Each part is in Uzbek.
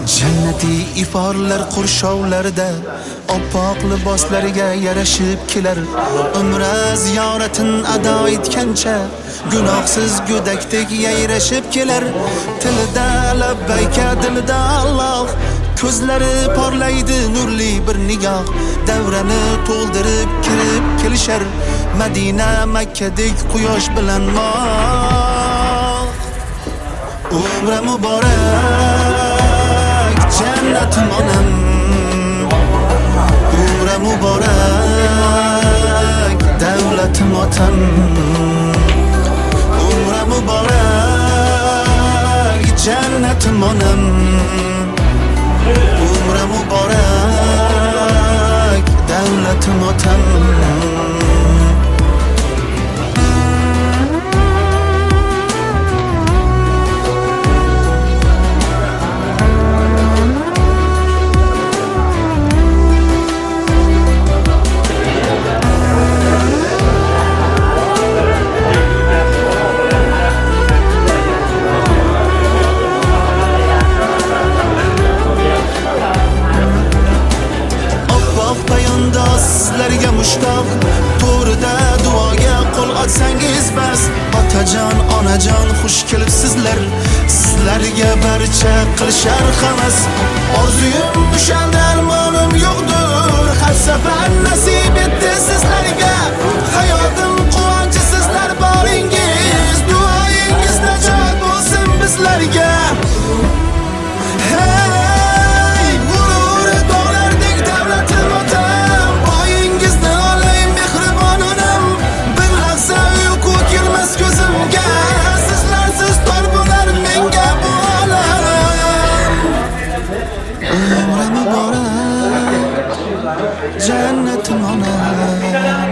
Jannatiy iforlar qurshovlarda oppoq liboslariga yarashib kelar. Umra ziyoratin ado etgancha gunohsiz go'dakdek yayrashib kelar. Tilida labbayka, dilida Alloh, ko'zlari porlaydi nurli bir nigoh. Davrani to'ldirib kirib kelishar, Madina Makkadek quyosh bilan moq. Umra muborak, jannatim onam. Umra muborak, davlatim otam. Umra muborak, jannatim onam. Umra muborak, davlatim otam. Sizlarga mushtoq, to'rida duoga qo'l ochsangiz bas. Otajon, onajon, xush kelibsizlar. Sizlarga barcha qilishar havas. Orzuyim o'shan darmonim yo'qdir, har safar nasib etdi sizlarga. Hayotim quvonchi sizlar boringiz, duoyingiz najot bo'lsin bizlarga. Jannatim onam,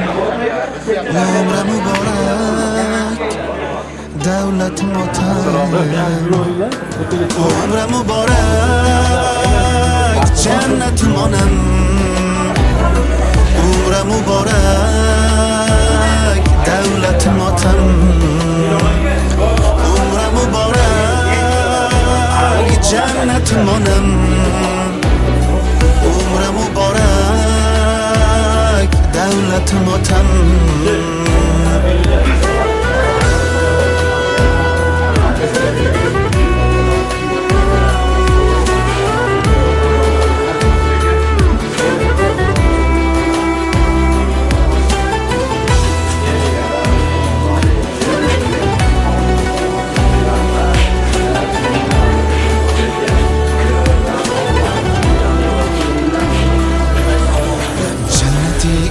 umra muborak, davlatim otam. Umra muborak, jannatim onam. Umra muborak, davlatim otam. Umra muborak, jannatim onam. Umra muborak, davlatim otam.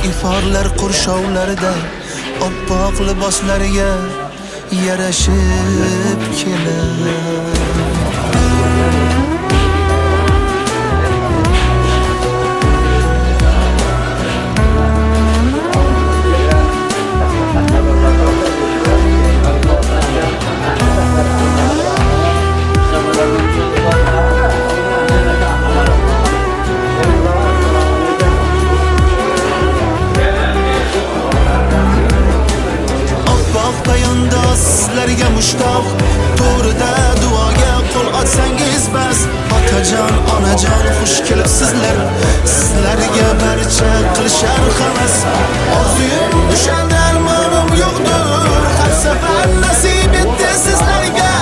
Iforlar qurshovlarida oppoq liboslariga yarashib kelar. Sizlarga mushtoq, to'rida duoga qo'l ochsangiz bas. Otajon, onajon, xush kelibsizlar. Sizlarga barcha qilishar havas. Orzuyim o'shan darmonim yo'qdir, har safar nasib etdi sizlarga.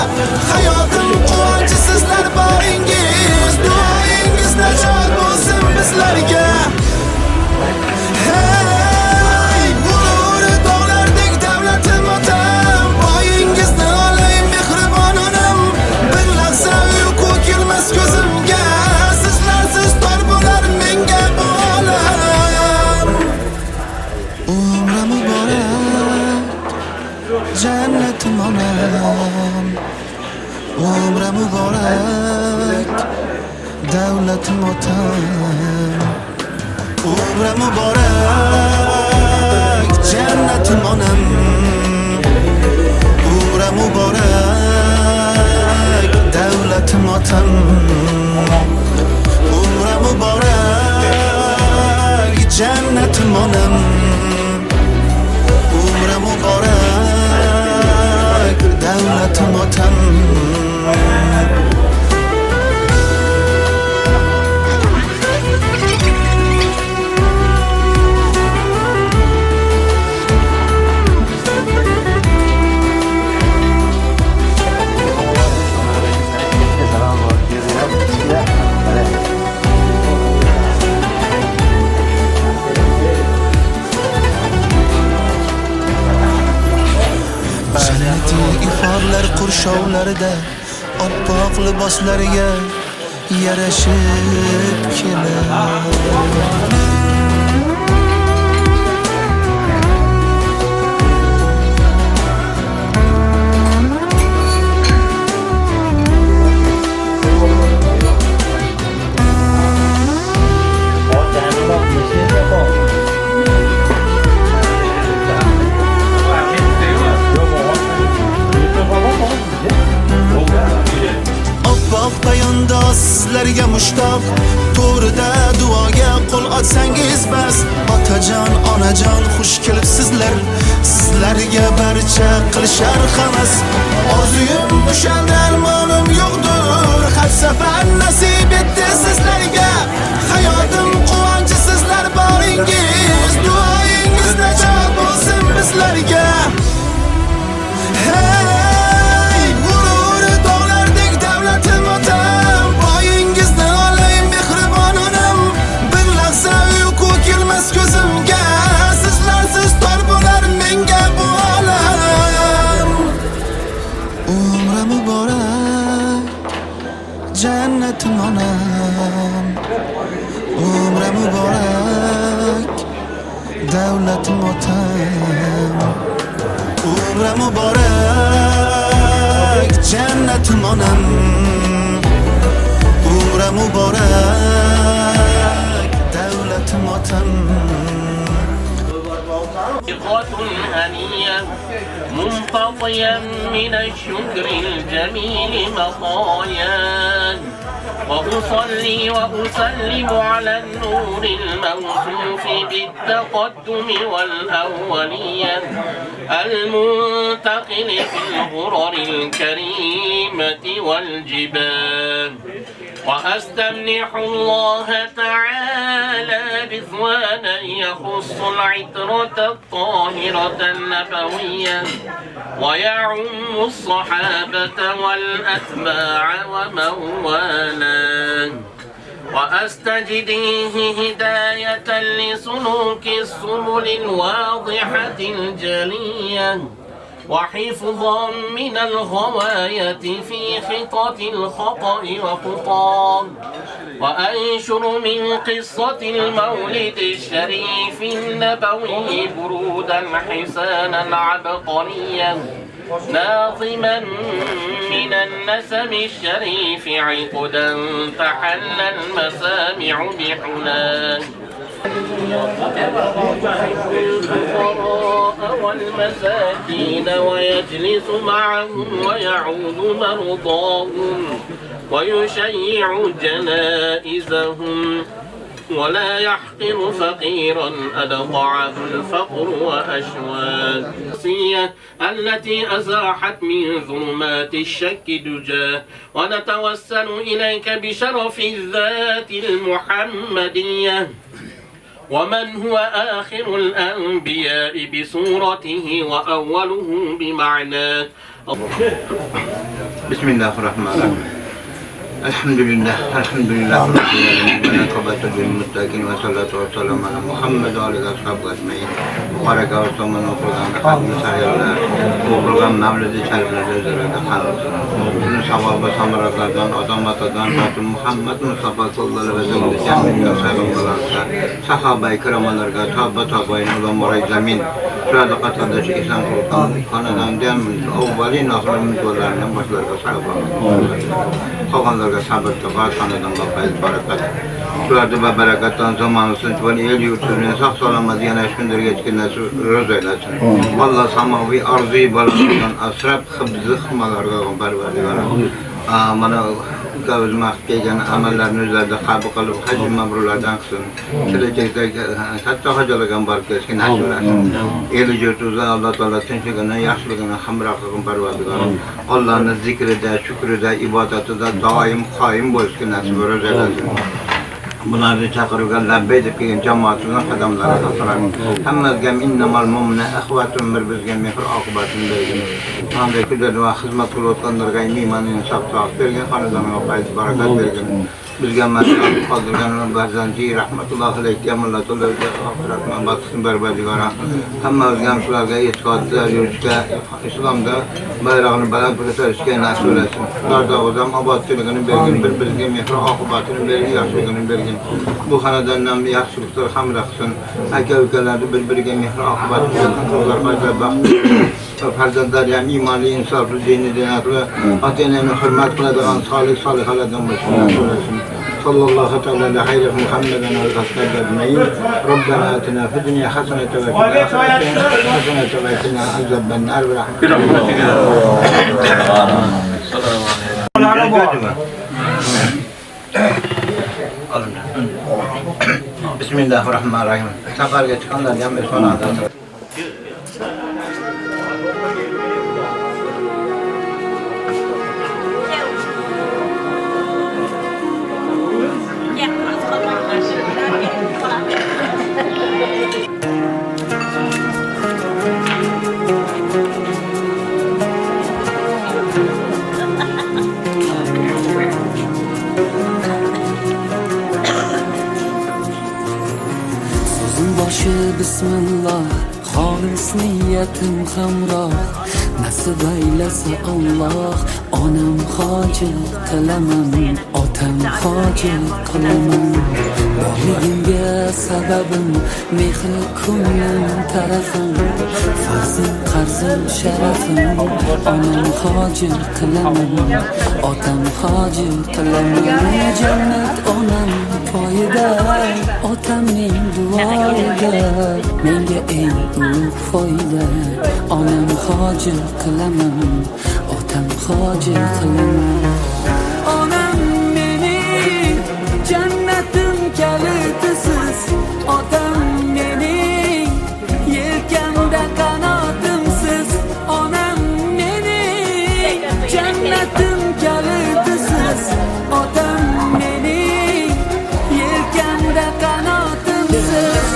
Hayotim quvonchi sizlar boringiz, duoyingiz najot bo'lsin bizlarga. Jannatim onam, umra muborak, davlatim otam. Umra muborak, jannatim onam. Umra muborak, davlatim otam. Umra muborak, jannatim onam. Umra muborak, davlatim otam. tushovlarida oppoq liboslariga yarashib kelar. Sizlarga mushtoq to'rida duoga qo'l otsangiz bas. Otajon, onajon xush kelibsizlar. Sizlarga barcha qilishar havas. Orzuyim o'shal darmonim yo'qdir. Har safar nasib etdi sizlarga. Hayotim quvonchi sizlar boringiz. Duoyingiz najot bo'lsin bizlarga. Hey, g'urur tog'lardek davlatim otam. Boyingizni olay mehribon onam. Bir lahza uyqu kelmas ko'zimga. Sizlarsiz tor bo'lar menga bu olam. Umri muborak, jannatim onam. Umri muborak, davlatim otam. Umri muborak, jannatim onam. Umri muborak, davlatim otam. هنية منقضيا من الشكر الجميل مطايا وأصلي وأسلم على النور الموصوف بالتقدم والأولية المنتقل في الغرر الكريمة والجبال وأستمنح الله تعالى رضوانا يخص العطرة الطاهرة النبوية ويعم الصحابة والأتباع ومن والاه وأستجديه هداية لسلوك السبل الواضحة الجلية وحفظا من الغواية في خطط الخطأ وخطاه وأنشر من قصة المولد الشريف النبوي برودا حسانا عبقريا ناظما من النسم الشريف عقدا تحل المسامع بحنان الفقراء والمساكين ويجلس معهم ويعود مرضاهم ويشيع جنائزهم ولا يحقر فقيرا أدقعه الفقر وأشواه التي أزاحت من ظلمات الشك دجاه ونتوسل إليك بشرف الذات المحمدية ومن هو آخر الأنبياء بصورته وأوله بمعناه بسم الله الرحمن الرحيم الحمد لله رب العالمين والعاقبة للمتقين والصلاة والسلام على محمد وعلى آله وصحبه أجمعين وبارك وسلم وقرآن خاتم سعيالله وقرآن مولد شريفlerinde üzerinde kalsın. Bunun sevabı samaralardan, adamatadan, Rasul Muhammed Mustafa sallallahu aleyhi ve sellem cemil sahabelerine, sahabe-i kiramalarga, tabi'in ulamara-i zamin, şurada katadaşı İhsan Sultan, kanadan demin, avvalin ahirinin müdürlerinden başlarına sahabelerine, sabır tabar kanadan bakayız barakat. Şurada ve berekattan zamanısın, ve el yurtlarının sağ salamaz yana şundur geçkinler röz eylesin. Vallahi samavi arzu-i balıklardan asrab hıbzı hımalarga parvardigara. Mana o'zimiz kelgan amallarni o'zlarida qabul qilib haj mabrurlardan qilsin. Kelajakdagi katta hojalardan borib kelishga nasib etsin. El yurtida Alloh taolo tinchligini, yaxshiligini, hamrohligini parvardigor. Allohning zikrida, shukrida, ibodatida doim qoyim bo'lishga nasib etsin. Bunları çakırırken labbey deb kelgan jamoatimizni qadamlariga asramin. Hammamizga innamal mu'mina akhwatun bir-bizga mehr oqibatini bergin. Qanday kudar va xizmat qilayotganlarga iymonini saqlab bergin, xonadonga fayz barakat bergin. Bizga mas'ul qoldirgan barzanji rahmatullohi alayhi amallatularga oxiratni baxtini barbadigora. Hammamizga shularga e'tiqodda yurishga, islomda bayrog'ini baland ko'tarishga nasib etsin. Ularda o'zam obodchiligini bergin, bir-biriga mehr oqibatini bergin, yaxshiligini bergin. Bu xonadondan yaxshiliklar hamra qilsin. Aka-ukalarni bir-biriga mehr oqibatini bersin. Ular fayda baxt farzandlar ham iymonli, insofli, diniy dinatli, ota-onani hurmat qiladigan solih solihalardan bo'lsin. Sallallahu ta'ala ala hayri Muhammadin va ashabihi ajma'in. Robbana atina fid dunya hasanatan wa fil akhirati hasanatan wa qina azaban nar bi rahmatika. Assalomu alaykum. Bismillahirrahmanirrahim. Safarga chiqqanlar ham esonada. Bismillah, xolis niyatim hamroh, nasib aylasa Alloh. Onam hoji qilaman, otam hoji qilaman. Borligimga sababim mehri ko'nglim tarafim, farzim qarzim sharafim. Onam hoji qilaman, otam hoji qilaman. Jannat onam poyida, otamning duoida, menga eng ulug' foyda. Onam hoji qilaman, otam hoji qilaman. Onam mening jannatim kalitisiz, otam mening yelkamda qanotimsiz. Onam mening jannatim kalitisiz, otam mening yelkamda qanotimsiz.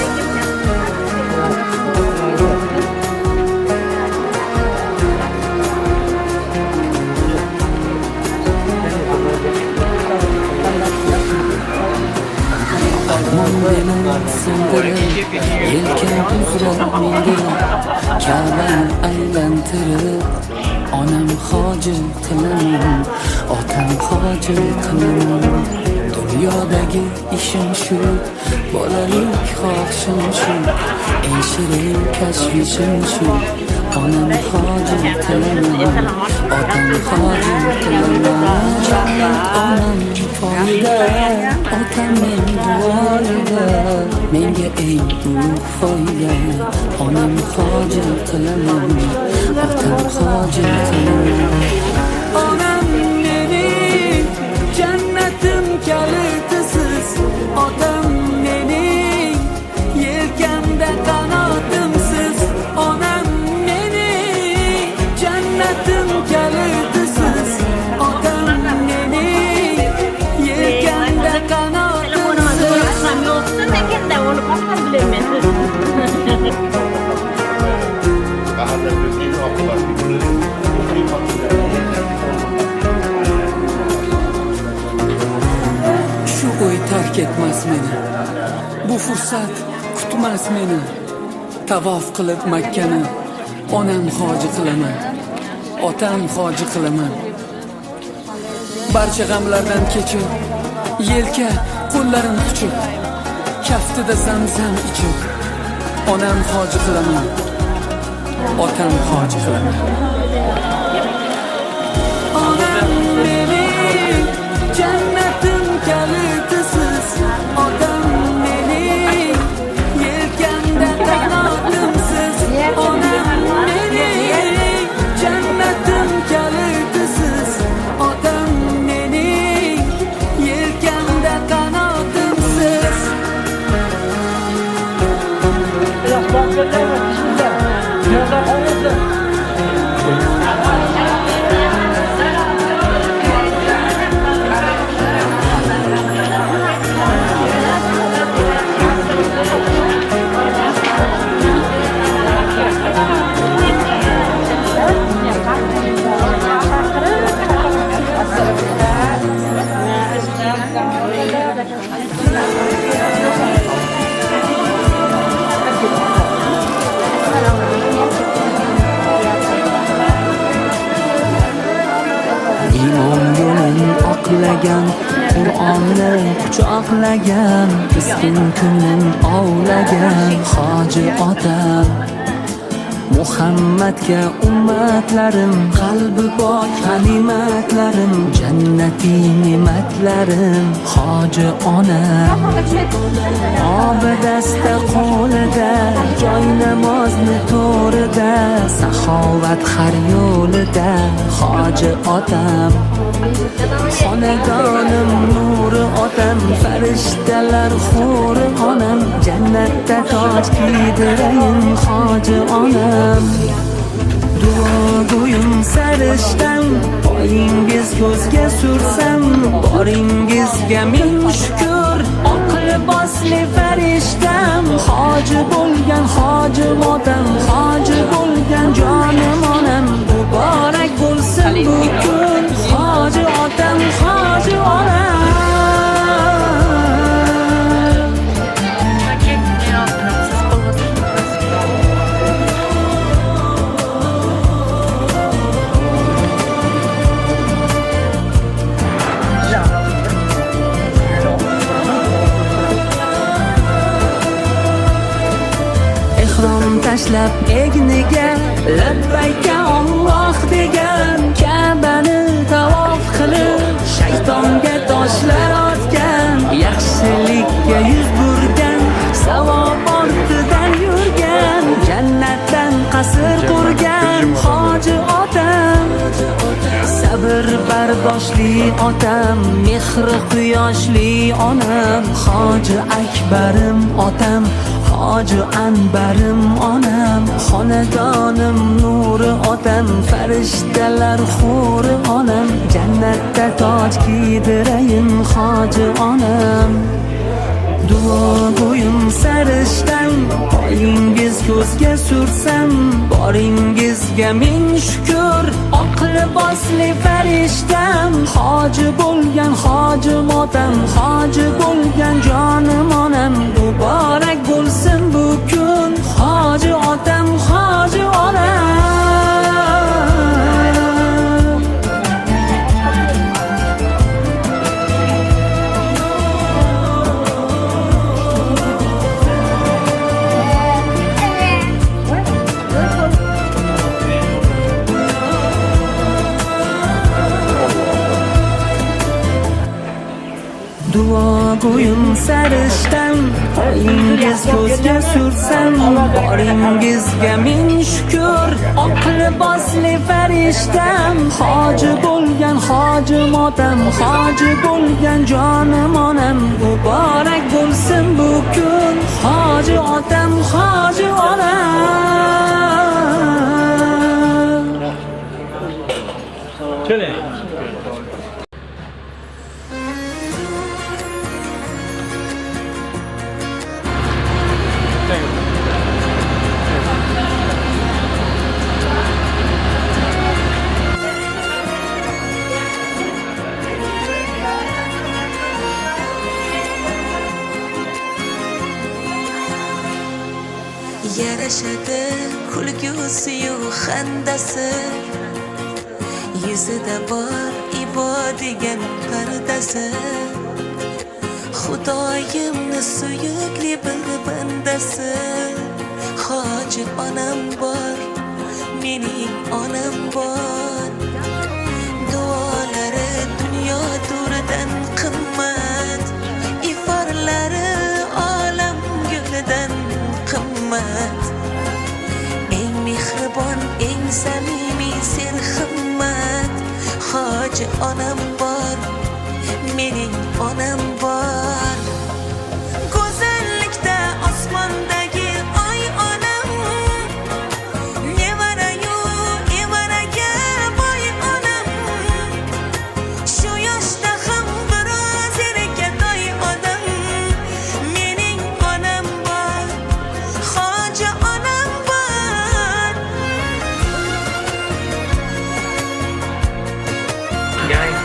Yelkan uzra menga Ka'bani aylantirib, onam hoji qilaman, otam hoji qilaman. Dunyodagi ishim shu, bolalik xohishim shu, eng shirin tashvishim shu. Onam hoji qilaman, otam hoji qilaman. Jannat onam foyda, otamning duoida, menga eng ulug' foyda. Onam hoji qilaman, otam hoji qilaman. Onam mening jannatim kalitisiz, otam mening yelkamda qanotimsiz. Onam mening jannatim kalitisiz, otam mening yelkamda qanotimsiz. Shu o'y tark etmas meni, bu fursat kutmas meni. Tavof qilib Makkani, onam hoji qilaman, otam hoji qilaman. Barcha g'amlardan kechib, yelka qo'llarim quchib, kaftida zamzam ichib, onam hoji qilaman, otam hoji qilaman. Onam mening jannatim kalitisiz, otam mening yelkamda qanotimsiz. Onam mening jannatim kalitisiz, otam mening yelkamda qanotimsiz. Bismillah. Imon yo'lin oqlagan, Qur'onni quchoqlagan, miskin ko'nglim ovlagan hoji otam. Muhammadga ummatlarim, qalbi pok g'animatlarim, jannatiy ne'matlarim hoji onam. Obidasda qo'lida, joy namozni to'rida, saxovat har yo'lida hoji otam. Xonadonim nuri otam, farishtalar xuri onam, jannatda toj kiydirayin hoji onam. Duogo'yim sarishtam, poyingiz ko'zga sursam, boringizga ming shukr, oq libosli farishtam. Hoji bo'lgan hoji otam, hoji bo'lgan jonim onam, muborak bo'lsin bu kun hoji otam, hoji onam. Tashlab egniga, labbayka Alloh degan, Ka'bani tavof qilib, shaytonga toshlar otgan, yaxshilikka yuz burgan, savob ortidan yurgan, jannatdan qasr qurgan hoji otam. Sabr bardoshli otam, mehri quyoshli onam, hoji akbarim otam, hoji anbarim onam. Xonadonim nuri otam, farishtalar xuri onam, jannatda toj kiydirayin hoji onam. Duogo'yim sarishtam, poyingiz ko'zga sursam, boringizga ming shukr, oq libosli farishtam. Hoji bo'lgan hoji otam, hoji bo'lgan jonim onam, muborak bo'lsin bu kun hoji otam, hoji onam. Duogo'yim sarishtam, poyingiz ko'zga sursam, boringizga ming shukr, oq libosli farishtam. Hoji bo'lgan hoji otam, hoji bo'lgan jonim onam, muborak bo'lsin bu kun hoji otam, hoji onam. Chale. Yarashadi kulgusi-yu xandasi, yuzida bor ibo degan pardasi. Xudoyimni suyukli bir bandasi, hoji onam bor, mening onam bor. Duolari dunyo to'ridan qimmat, iforlari olam gulidan qimmat. Eng mehribon, eng samimiy serhimmat, hoji onam bor, mening onam bor. Go'zallikda osmondagi oy onam, nevarayu evaraga boy onam. Shu yoshda ham biroz erkatoy odam, mening onam bor, hoji onam bor. Guys,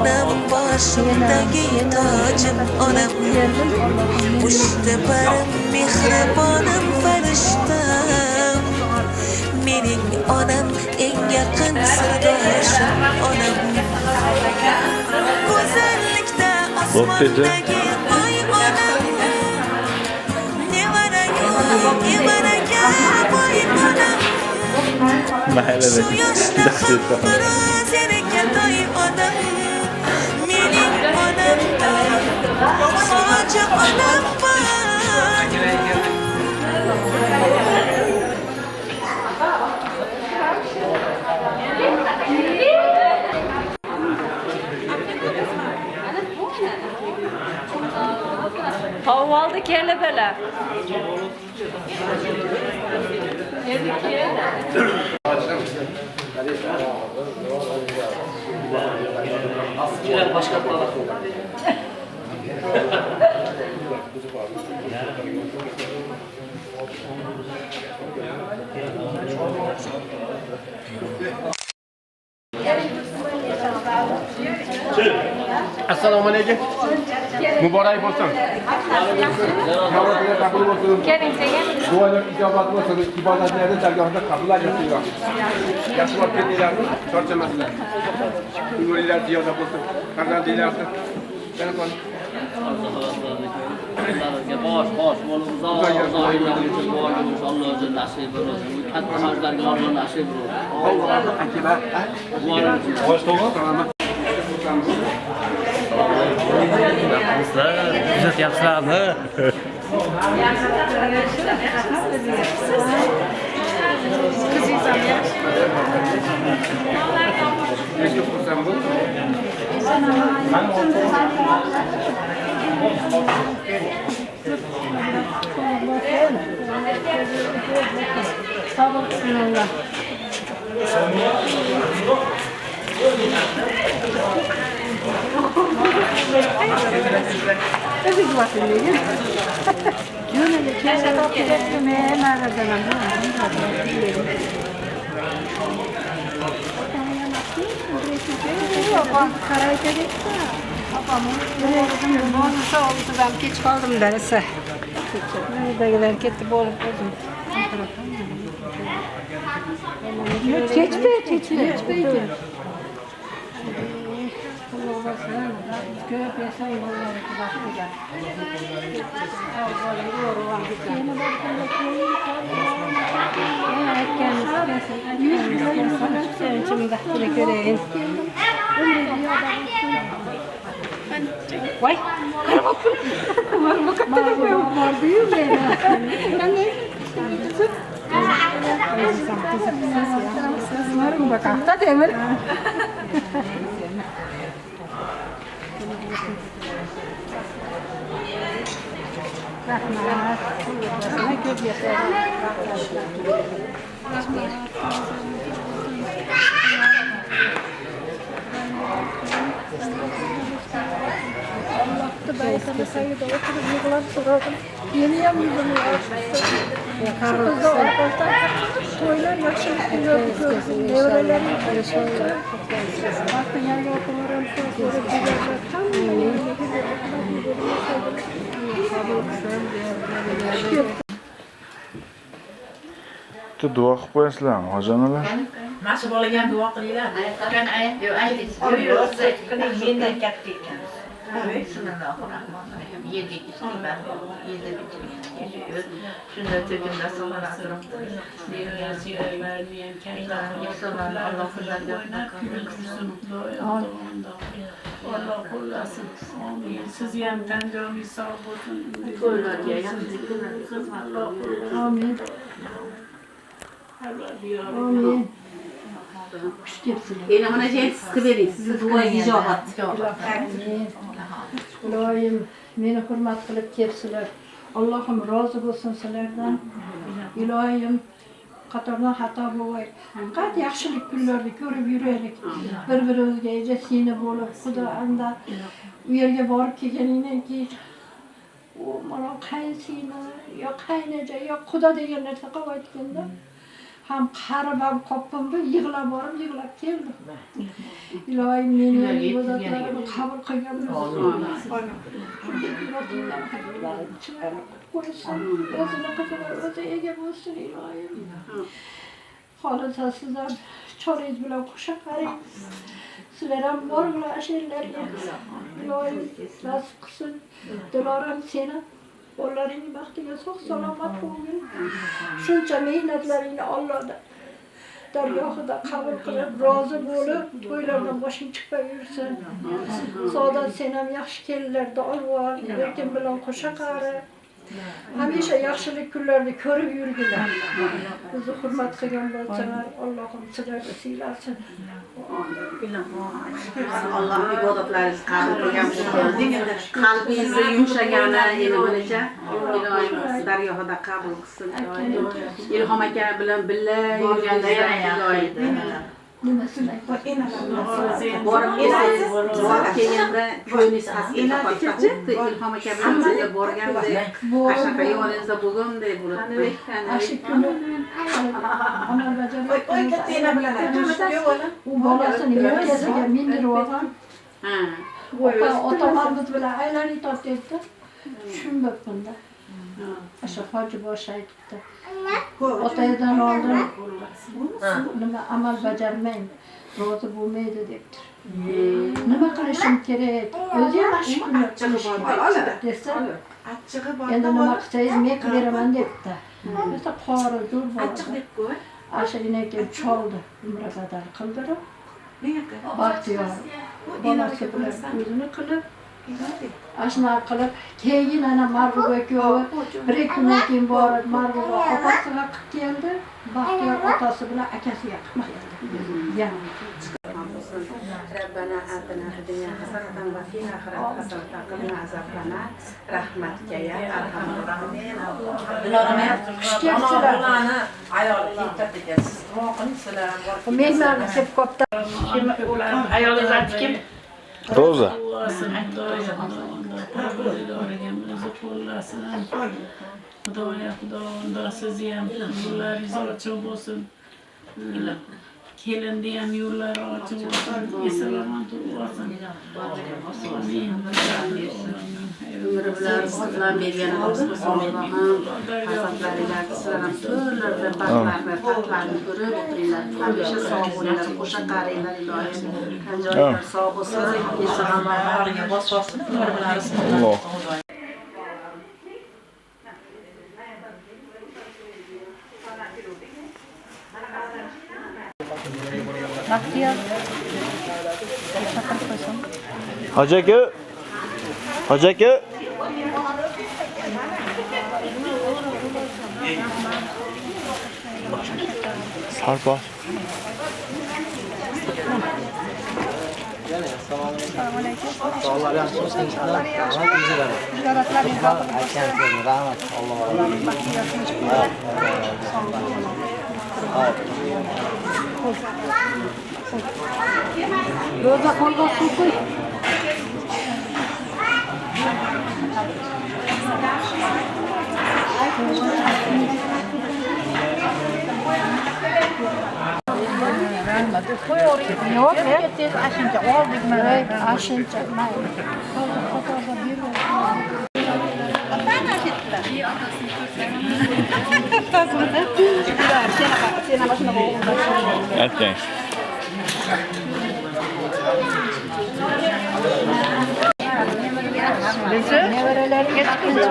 onam boshimdagi tojim onam pushti barim mehribonim farishtam mening onam eng yaqin sirdoshim onam go'zallikda osmondagi oy onam nevaraga boy onam shu yoshda ham biroz erkatoy odam mening onamda hoji onam bor Havaldı kelebeler. Başka Assalomu alaykum. Muborak bo'lsin. Navbatlar qabul bo'lsin. Keling degan. Duolar ijobat bo'lsin. Ibodatlarda dargohda qabullar yapsizlar. Yaxshi bo'lib ketinglarmi? Charchamasizlar. Ko'ngillar ziyoda bo'lsin. Farzandinglarni. Yana qol. bosh bo'lib uzoq Allah o'zi nasib bo'lsin. Katta hajlarga Allah nasib bo'lsin. Alloh akbar. Bosh to'g'ri. Kuzatyapsizlarmi? Nechta xursand bo'l. Kech qoldim darsa. Uydagilar ketib bo'lib o'zim. Kechpaydi. Köp yasay yolları başlayacak. Vay, karabapın. Bu kadar var büyük böyle. Var mı bakalım? Hadi Emir. Rahmat. Sana köp yapıyorum. Allah'ta ben sana sayıda oturup yıkılan sorardım. Yeni yüzümü açmıştım. Kızda arkadaşlar toylar yaşamak gördüm. Devreleri yıkılmışlar. Baktın yani okumalarım sonra güzel tam Bitta duo qilib qo'yasizlarmi, hojonalar? Mas'ul bolaga duo qilinglar. Qani yo'q aytingiz. Qiling mendan katta ekan. Bismillahirrohmanirrohim. Yedik istiqbal. Yedik bitirgan. Shunda to'kimda salom turibdi. Allah Allah qo'llasin. Amin. Siz ham tan joyingiz sog' bo'lsin. Qo'llarga Amin. Amin. Endi mana siz qilib bering. Sizni duoyingiz ijobat. Amin. Ilohim meni hurmat qilib kelibsizlar. Allohim rozi bo'lsin sizlardan. Ilohim qatordan xato bo'lmay, faqat yaxshilik kunlarni ko'rib yuraylik. Bir-birimizga ejasini bo'lib, Xudoanda u yerga borib kelganingdan keyin u mana qaysini yo qaynaja yo Xudo degan narsa qolib aytganda ham qarib ham qopdim, yig'lab borib, yig'lab keldim. Ilohim meni ibodatlarimni qabul qilgan bo'lsin. Qo'ysin, o'zini qizini o'zi ega bo'lsin ilohim. Xolisa sizlar choringiz bilan qo'sha qaring. Sizlar ham boringlar she'rlarga. Ilohim nasib qilsin. Diloram seni qo'llaringni baxtiga sog' salomat bo'lgin. Shuncha mehnatlaringni Allohdan dargohida qabul qilib, rozi bo'lib, to'ylardan boshing chiqmay yursin. Saodat sen ham yaxshi kelinlarda olvor, lekin bilan qo'sha qari. Hamisha yaxshilik kunlarni ko'rib yurgilar. Bizni hurmat qilgan bo'lsalar, Allohim sizlarni siylasin. Allah ibodatlaringizni qabul qilgan bo'lsin. Qalbingizni yumshagani endi ilohim dargohida qabul qilsin. Ilhom aka bilan birga yurganingizda ilohim. Nimasini borib kelganda ko'nglingiz hasila qoldi. Ilhom aka bilan birga borganda qashqa yoningizda bo'lganday bo'ladi. Ashi kuni amal bajarib u bolasini yelkasiga mindirib olgan. Otamamiz bilan aylanib tortdi. Tushunmabman-da. Asha hoji bosh aytdi. Otadan oldin nima amal bajarmang, rozi bo'lmaydi debdi. Nima qilishim kerak? O'zi yaxshi qilib desa, endi nima qilsangiz men qileraman debdi. Esa qori zo'r bo'ldi. Ashigina kelib choldi, umra badal qildirib. Baxtiyor bolasi bilan o'zini qilib ashuna qilib, keyin ana Marg'uba kuyov 1 kundan keyin borib Marg'uba opasiga qilib keldi. Baxtiyor otasi bilan akasiga qilib keldi. Rabbana atina fid dunya hasanatan va fil akhirati hasanatan wa qina azabannar rahmatika ya arhamar rohimin. Ularni ayol ketdi ekansiz. Duo qiling Mehmon deb kopta. Ayolingiz aytdiki, Roza. Xudo sizni ham yo'llaringiz ochiq bo'lsin. Kelindi ham yo'llari ochiq bo'lsin. Esalomon bo'lsin. Amin. umri bilan rizqlar bergan Allohim farzandlaringizni sizlar ham turlarda baxtlarni taxtlarni ko'rib o'tiringlar. Hamisha sog' bo'linglar, qo'sha qaringlar ilohim. Joyinglar sog' bo'lsin. Esalomon bossin. Umri bilan rizqlar. Hoji aka. Hoji aka. Sarpo. Roza qo'lga suv qo'y. Yo'q, tez ashincha oldik mana. Ashincha mayli. Fotoga berib. Okay. Nevaralariga chiqdi.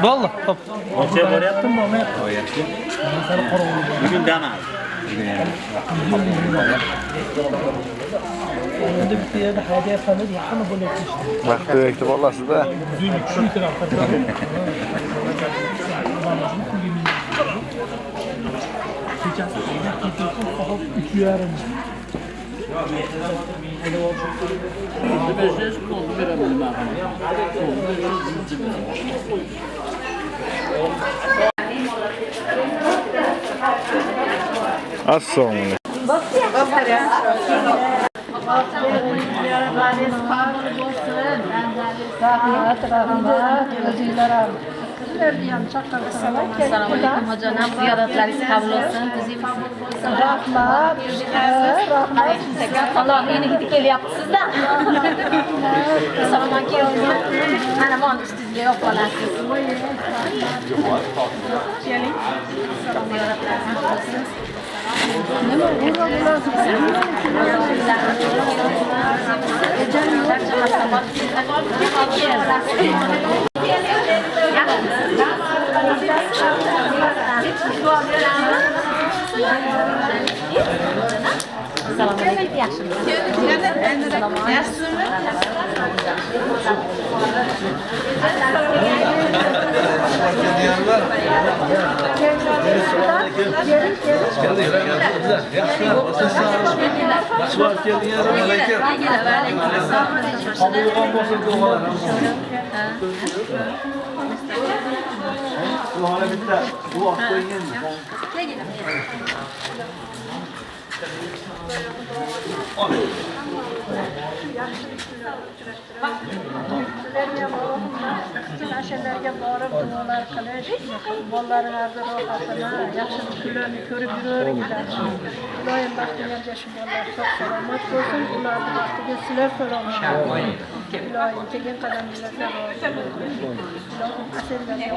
Bo'ldi, xo'p. O'cha boryaptimi, bo'lmayapti? Bugun dam oldi. Endi bitta yerda haydayapsanlar, yaqin bo'lyapti. Vaqtda aytib olasizda. Kechasi 3:30. Assalomu alaykum. Rahmat, rahmat. O'zinglar ham. Sizlarni ham chaqirsalar. Assalomu alaykum hojonim, ziyoratlaringiz qabul bo'lsin. Rahmat. Rahmat. Alloh meni hidi kelyapsizda. Assalomu alaykum. Mana bu ustingizga yo'q olasiz. Keling. Ziyoratlaringiz bo'lsin. Nima Ashlarga borib duolar qilish, bolalaringizning rohatini, yaxshilik kunlarini ko'rib yuraveringlar. Iloyim baxtingizga shu bolalar sog' salomat bo'lsin, ularni baxtiga sizlar so'rayman. Iloyim kelgan qadamingizga rozi bo'ling. Iloyim asirlarga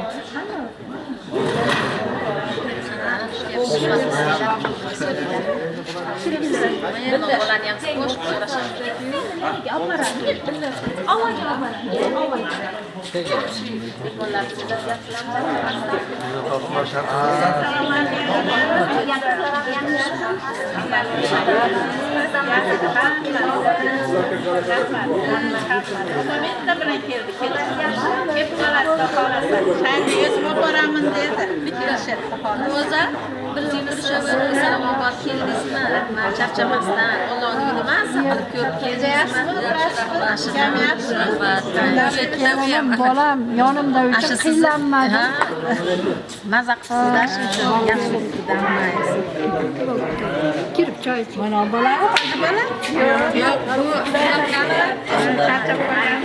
bolam yonimda uchun qiynlanmadi. Maza qilsizlar uchun yaxshilikdan Kirib choy iching. Mana bolam bola? Yo'q, bu charchab qolgan.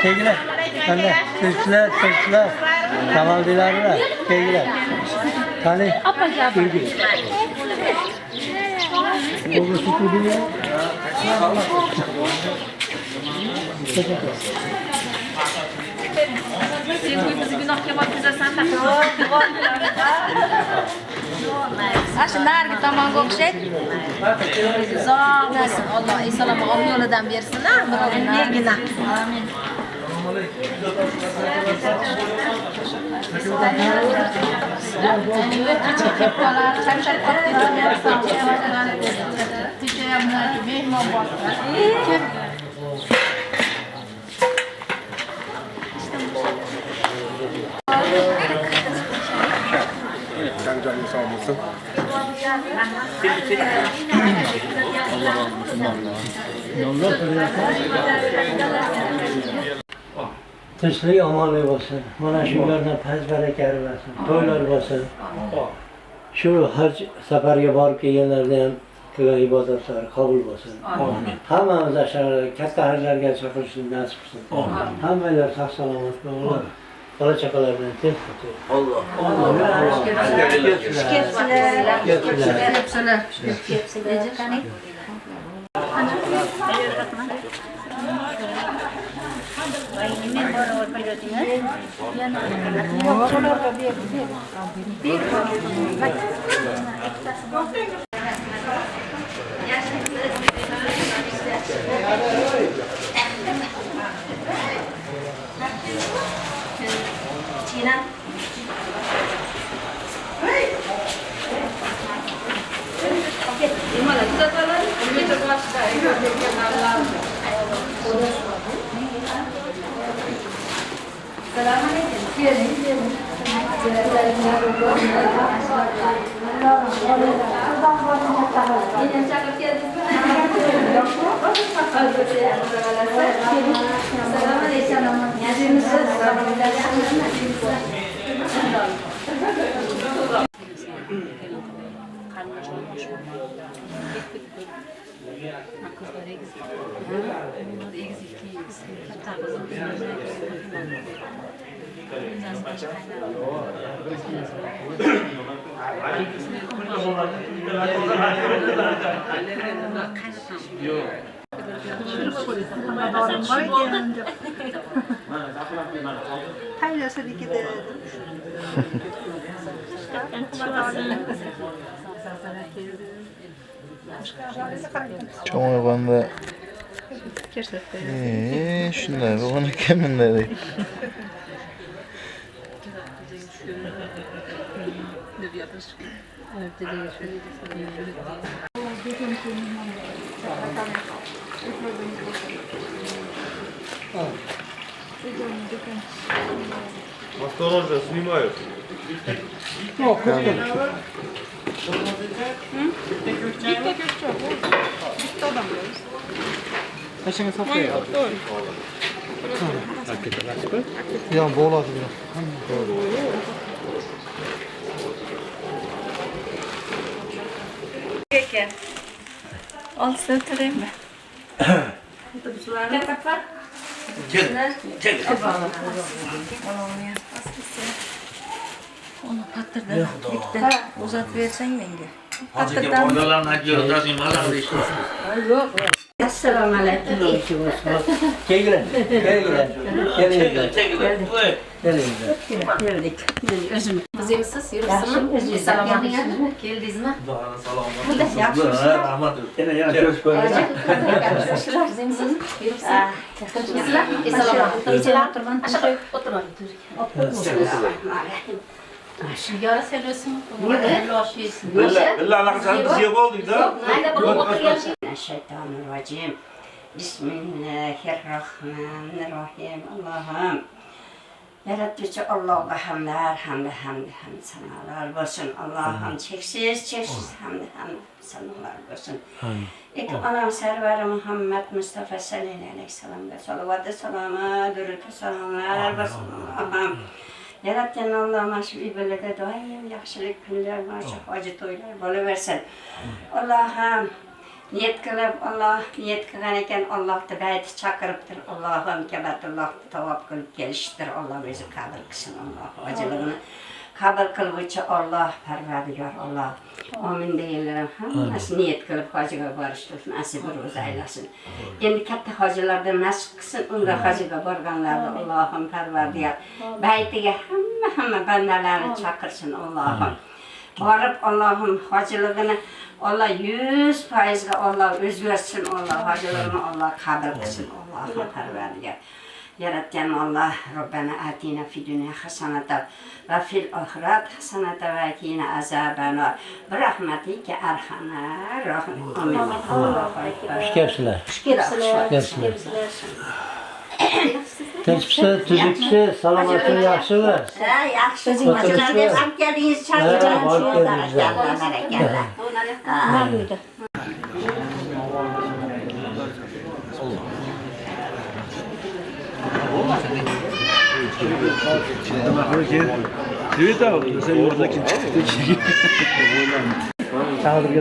Kelinglar. Qanday? Tilchilar. Kamaldiylarlar. Kelinglar. Qani? Opaga. O'g'ri tutdingmi? Sen bizni gunohga botirasan Ashu narigi tomonga o'xshaydi. Uzoq bo'lsin. Alloh esalomon oq yo'lidan bersin. Birovni amin. Canı sağ olsun. Tinchlik omonlik bo'lsin. Mana shulardan fayz baraka bo'lsin. To'ylar bo'lsin. Shu haj safariga borib kelganlarda ham qilgan ibodatlari qabul bo'lsin. Amin. Hammamiz ashara katta hajlarga chaqirishni nasib qilsin. Hammalar sog' salomat bo'linglar. Bola chaqalardan tinch o'tsin. Alloh. Hayır, sedikit de. Çoğu banda. Şunlar bu bana kiminle değil. Осторожно, снимают. Ya boğuladı biraz. Peki. Al sırtırayım mı? Onu patırdı. Gitti. Uzat versen yenge. Yok. Esselamu aleyküm. Gelin. Geldik. Özüm. Kızımsız yürüsün. Selam geldiniz mi? Burada yaxşı. Rahmat. Yine görüş böyle. Kızımsız yürüsün. Selam. Aşağı oturun. Sigara seviyorsun. Billah anaksan kızıya olduk da. Şeytanirracim. Bismillahirrahmanirrahim. Allah'ım. Yaratıcı Allah'a hamdler, hamd sanalar olsun. Allah'ım çeksiz hamd sanalar olsun. İki anam server Muhammed Mustafa sallallahu aleyhi ve sellem'e salavat-ı selama, dürüt-ü selamlar olsun. Allah'ım. Yaratan Allah'ıma şu ibadete daim yaxshilik kunlar, acı to'ylar bo'laversin. Allah'ım niyet qilgan ekan Allohni bayti chaqiribdir. Allohim kabatullohni tavob qilib kelishdir. Alloh o'zi qabul qilsin. Alloh ajrligini qabul qiluvchi Alloh Parvardigor Alloh. Amin deyinlar. Hammasi niyet qilib hojiga borishni nasib ro'za aylasin. Endi katta hojilardan nasib qilsin. Unga hojiga borganlarni Allohim Parvardigor baytiga hamma bandalarni chaqirsin Allohim. Borib Allohim hojiligini Allah 100%'ga Allah o'zgarsin. Allah hojiligini Allah qabul qilsin. Allohim Parvardigor. Yaratgan Allah Rabbana atina fid dunya hasanatan va fil oxirat hasanatan va qina azabannar. Bir rahmatika arhamar rahim. Amin. Allohu akbar. Şükürsüler. Şükürsüler. Tezpisi, tüzükçü, salamatı yaxşılar. Yaxshi. Sizlarga ham keldingiz, Çağdırga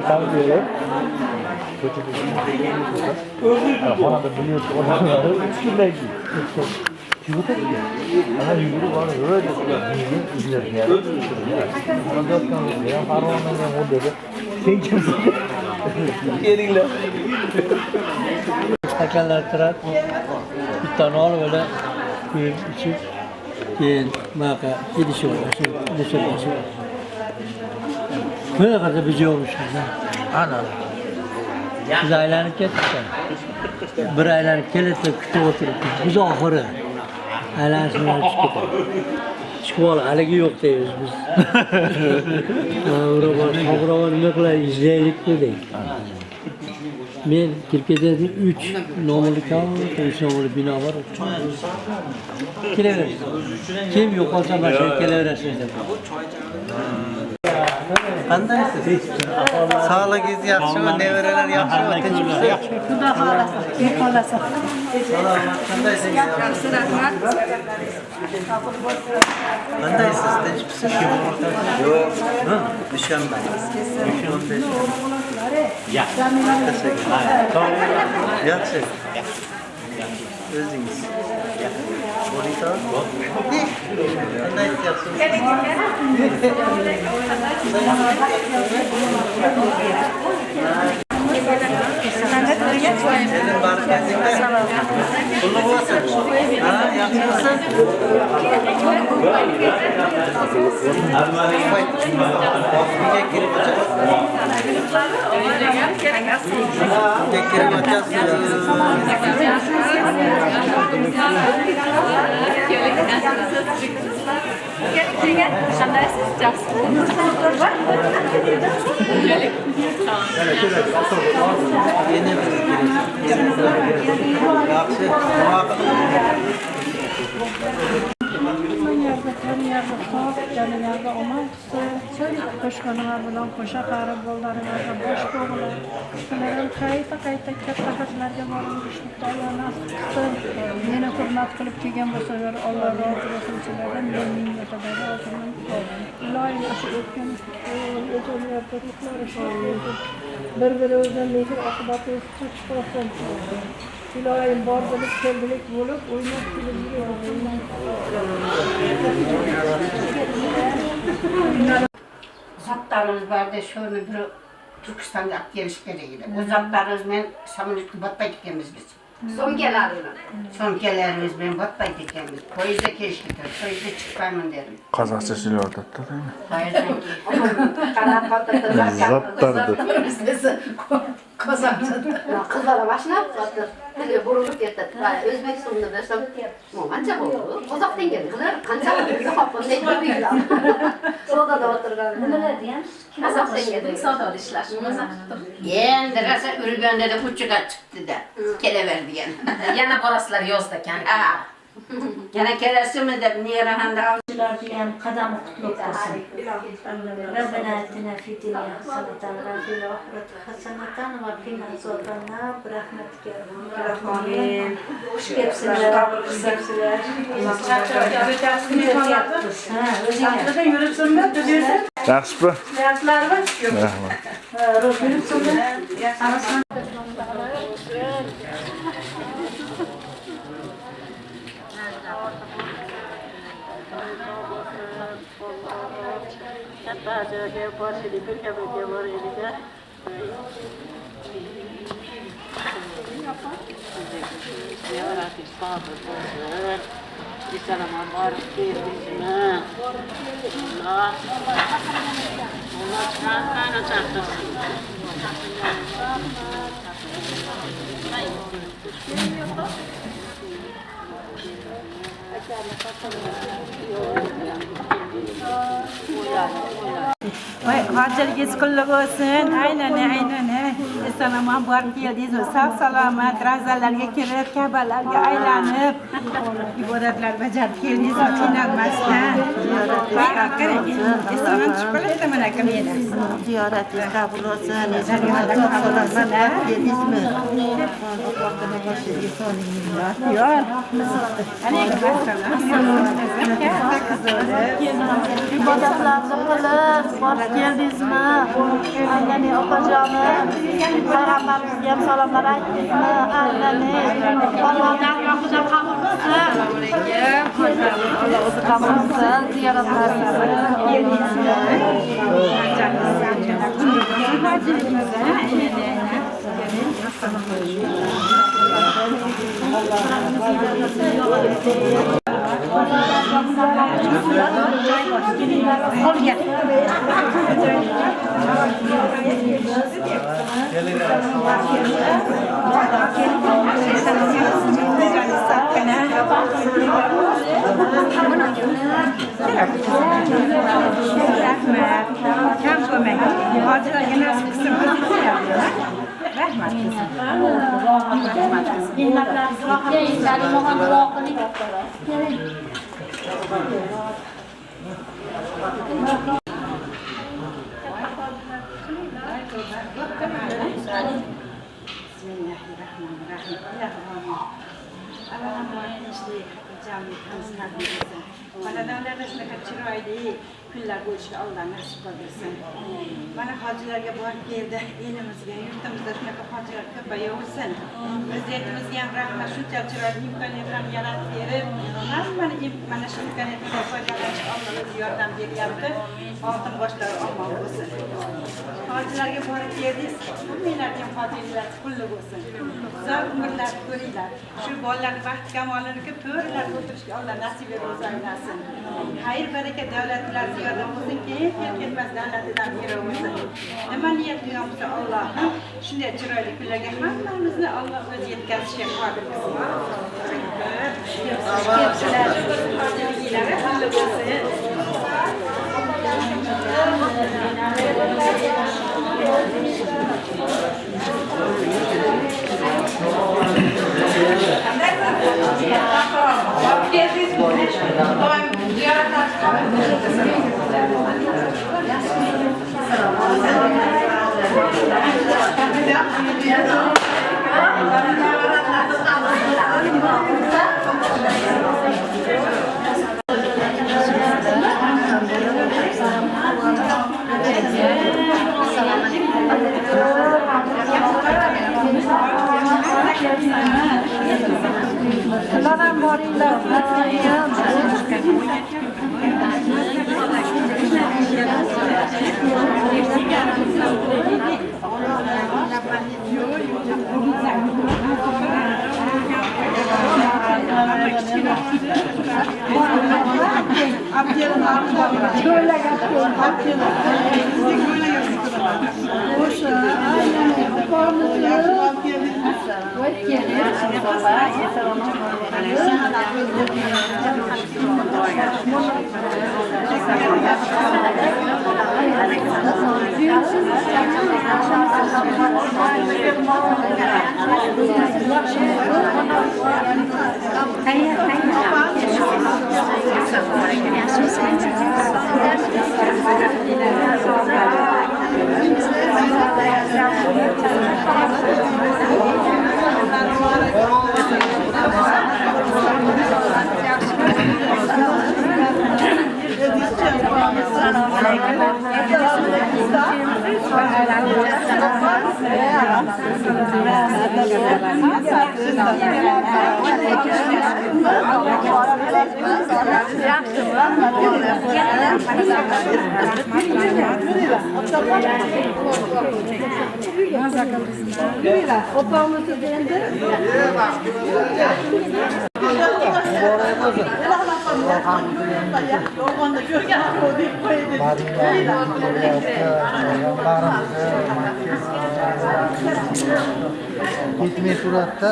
tam diyorlar. Bana da biliyorsun olanları üstündeki. Çubukta mı? Ana yürü bana öyle izler yani. Ona da kan ya parmağından ne oldu dedi. Sen kimsin? Yerinle. Hakanlar taraf bir tane al böyle bir içip maka gidişi var. Gidişi var. Böyle kadar bir şey olmuş. Ana. Biz aylanıp kettik. Bir aylanıp gelirse kütüp oturup biz ahırı aylanışından çıkıp çıkıp ol haligi yok diyoruz biz. Avrupa nima qilay izlaylik dedik. Men kirib ketadi 3 nomli kam, 3 nomli bino bor. Kelaverasiz. Kim yo'qolsa mana shu kelaverasiz dedi. Qandaysiz? Sog'ligingiz yaxshimi? Nevaralar yaxshimi? Tinchmisiz? Xudo xohlasa, ber xohlasa. Salomat, qandaysiz? Yaxshi, rahmat. Qandaysiz? Tinchmisiz? Yo'q. Dushanba. Yaxshi. O'zingiz. Monitor? Qanday Qo'shqo'nilar bilan qo'sha qarib bo'llaringizga bosh bo'g'lar. Ulardan qayta katta xatlarga borishlikda Alloh nasib qilsin. Meni hurmat qilib kelgan bo'lsalar Alloh rozi bo'lsin sizlardan. Men minnatdorman o'zimdan. Ilohim shu o'tgan o'tganlarda ruhlari sho'rlaydi. Bir-biri o'zidan mehr oqibatini chiqarsin. Ilohim bor bo'lib keldilik bo'lib o'ynab kulib Zatlarımız vardı, şöyle bir Türkistan'da at geliş gereğiydi. O zatlarımız ben samanlıkta batmayı dikemiz biz. Son gelerimiz ben batmayı dikemiz. Poyuzda keşke, poyuzda çıkmayın derim. Қазақша сөйлеп жатады да, деймін. Kızlara başına tili burulup yetti. Özbekistan'da desem, manca oldu. Kazak'tan geldi. Kızlar kanca oldu. Bir hafta ne gibi lan. Soda da oturgan. Ne diyen? Kazak'tan geldi. Soda dişler. Yeğen derese ürgende de uçuğa çıktı da. Kele verdi yani. Yana paraslar yozda kendi. Gene kelesimiz de niye rahanda avcılar diyen kadam kutluk olsun. Rabbena atina fi dunya hasenatan ve fil ahireti hasenatan ve qina azabannar. Rahmetke. Amin. Hoş gelipsizler. Yaxshi bu. Hacırgiz kullu olsun. Aynen. Esalaman bark geldiniz. Sağ salamat razalarga kirib, Kabalarga aylanib, ibodatlar bajarib keldingiz. Qiynalmasdan. Esaman chiqib mana kamera. ziyoratingiz qabul olsin. Yo'q. Alaykum İbadatlarını kılıp, hoş geldinizmi? Anneni opacanım, Peygamberimizge hem salamlar aytdingizmi? Anneni, Allah'tan rahmetinden kabul kılsın. Allah o'zi qabul qilsin, ziyoratlaringizni. Bismillahirrahmanirrahim. Avvalambor tinchlik, jamiyatimiz tarbiya etsin. Mana davlatda shunaqa chiroyli kunlar bo'lishini Alloh nasib qilsin. Mana hojilarga borib keldi, elimizga, yurtimizda shunaqa hojilar ko'payaversin. Prezidentimizga ham rahmat, shuncha chiroyli imkoniyatlarni yaratib berib, hammani mana shu imkoniyatlardan foydalanishga Alloh o'zi yordam beryapti. Oltin boshlari omon bo'lsin. Hojilarga borib keldingiz, hammanglarga ham hojilar qulli bo'lsin. Uzoq umrlar ko'ringlar. Shu bolalarning vaqt kamolini to'g'rilab o'tirishga Alloh nasib etsin, aylasin. Xayr baraka davlatlar ziyoda bo'lsin, keyin ketmas davlatidan beri bo'lsin. Nima niyat qilamiz Alloh shunday chiroyli kunlarga hammamizni Alloh o'zi yetkazishga qodir qilsin. Gitmey suratda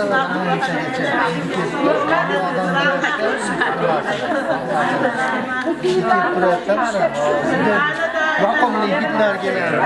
yoqimli gitlar keladi.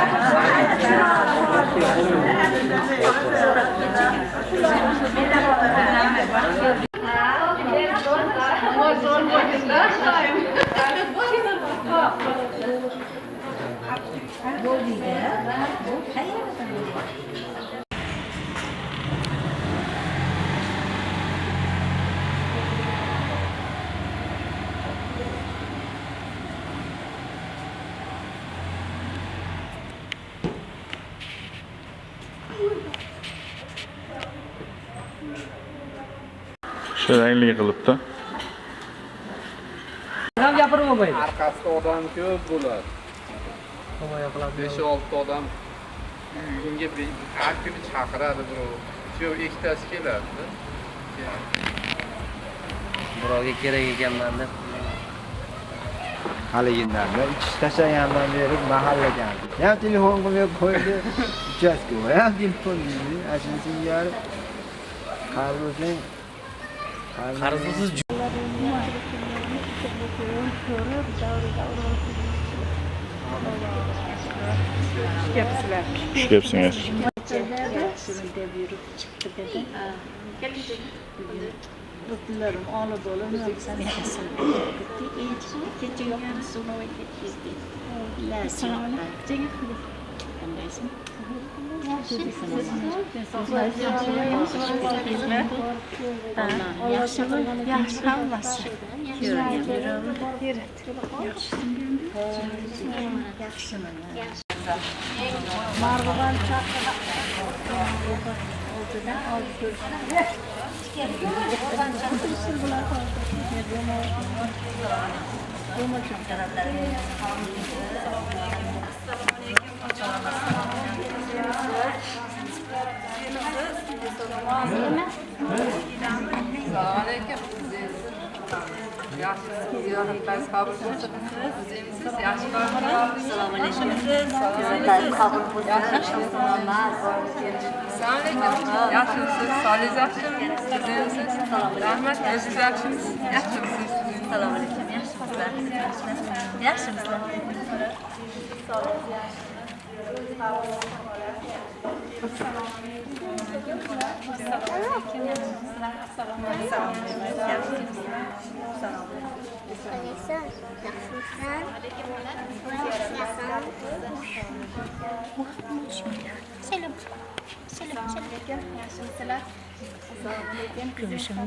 Shirangli qilibdi. Ham gapirib bo'lmaydi. Arkasida odam ko'p bo'ladi. 5-6 odam uyingga har kuni chaqiradi birov. Shu ikkitasi keladi. Birovga kerak ekanman deb. Haligindan ichish tashlagandan beri mahallaga. Ham telefon qilib qo'ydi. Uchastka ham telefon deydi. Ashinsin yari. Qarzing qarzsiz Ishlayapsizlar. Do'stlarim olib olib, sen ekasan. Kecha yo'q, so'nov ketdi. Assalomu alaykum. qandaysan? Yaxshi hammasi. Marg'ilon oldidan olib Yaxshisiz, ziyoratlariniz qabul bo'lsin. Siz yaxshilar. Assalomu alaykum. Ziyoratlarimiz qabul bo'lsin. Assalomu alaykum. Yaxshimisiz? Solingiz yaxshimi? Sizimsiz? Rahmat, o'zingiz yaxshimisiz? Yaxshimisiz? Assalomu alaykum. Yaxshimisizlar? Yaxshimisizlar? Selam. Görüşürüz.